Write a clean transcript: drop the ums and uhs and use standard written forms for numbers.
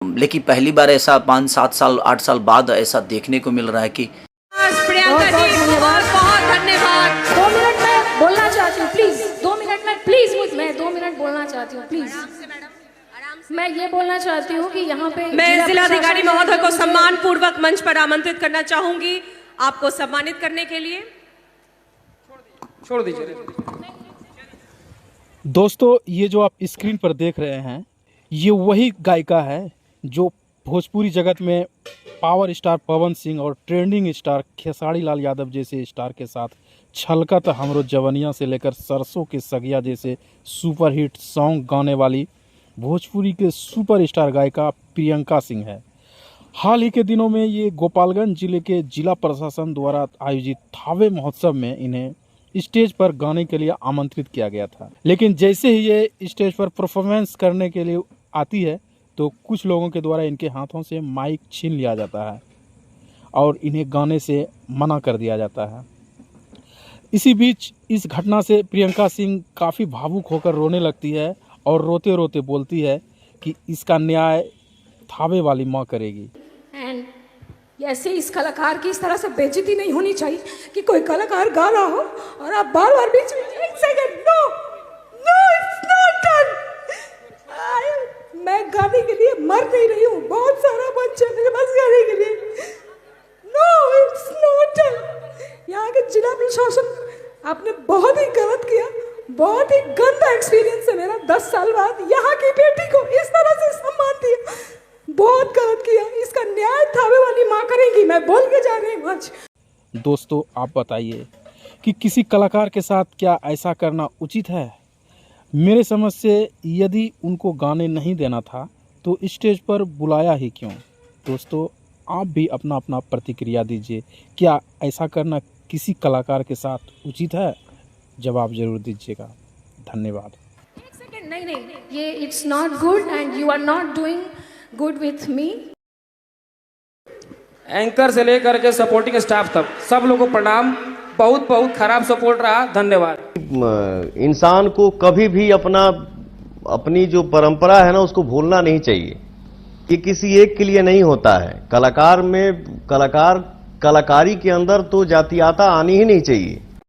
लेकिन पहली बार ऐसा 5-7 साल 8 साल बाद ऐसा देखने को मिल रहा है कि प्रियंका जी बहुत बहुत धन्यवाद। 2 मिनट में बोलना चाहती हूँ प्लीज, 2 मिनट में प्लीज, मैं 2 मिनट बोलना चाहती हूँ प्लीज। मैं ये बोलना चाहती हूँ कि यहाँ पे मैं जिलाधिकारी महोदय को सम्मान पूर्वक मंच पर आमंत्रित करना चाहूंगी आपको सम्मानित करने के लिए। छोड़ दीजिए। दोस्तों, ये जो आप स्क्रीन पर देख रहे हैं, ये वही गायिका है जो भोजपुरी जगत में पावर स्टार पवन सिंह और ट्रेंडिंग स्टार खेसारी लाल यादव जैसे स्टार के साथ छलकत हमरो जवनिया से लेकर सरसों के सगिया जैसे सुपरहिट सॉन्ग गाने वाली भोजपुरी के सुपरस्टार गायिका प्रियंका सिंह है। हाल ही के दिनों में ये गोपालगंज जिले के जिला प्रशासन द्वारा आयोजित थावे महोत्सव में इन्हें स्टेज पर गाने के लिए आमंत्रित किया गया था, लेकिन जैसे ही ये स्टेज पर परफॉर्मेंस करने के लिए आती है तो कुछ लोगों के द्वारा इनके हाथों से माइक छीन लिया जाता है और इन्हें गाने से मना कर दिया जाता है। इसी बीच इस घटना से प्रियंका सिंह काफ़ी भावुक होकर रोने लगती है और रोते रोते बोलती है कि इसका न्याय थावे वाली माँ करेगी। एंड ऐसे इस कलाकार की इस तरह से बेइज्जती नहीं होनी चाहिए कि कोई कलाकार गा रहा हो और आप बार बार बीच में एक second, no no it's not done. मैं गाने के लिए मर नहीं रही हूँ, बहुत सारा मंच है मेरे पास गाने के लिए। No it's not done. यहाँ के जिला प्रशासन आपने बहुत ही गलत किया, बहुत ही गंदा एक्सपीरियंस है मेरा। 10 साल बाद यहाँ की बेटी को इस तरह से सम्मान दिया, बहुत गलत किया। इसका न्याय थावे वाली माँ करेंगी, मैं बोल के जा रही हूँ आज। दोस्तों, आप बताइए कि किसी कलाकार के साथ क्या ऐसा करना उचित है? मेरे समझ से यदि उनको गाने नहीं देना था तो स्टेज पर बुलाया ही क्यों? दोस्तों, आप भी अपना अपना प्रतिक्रिया दीजिए। क्या ऐसा करना किसी कलाकार के साथ उचित है? जवाब जरूर दीजिएगा। धन्यवाद। एक सेकंड, नहीं, ये it's not good and you are not doing good with me. Anchor से लेकर के सपोर्टिंग स्टाफ तक सब लोगों को प्रणाम। बहुत बहुत खराब सपोर्ट रहा, धन्यवाद। इंसान को कभी भी अपनी जो परंपरा है ना उसको भूलना नहीं चाहिए। ये किसी एक के लिए नहीं होता है। कलाकारी के अंदर तो जातीयता आनी ही नहीं चाहिए।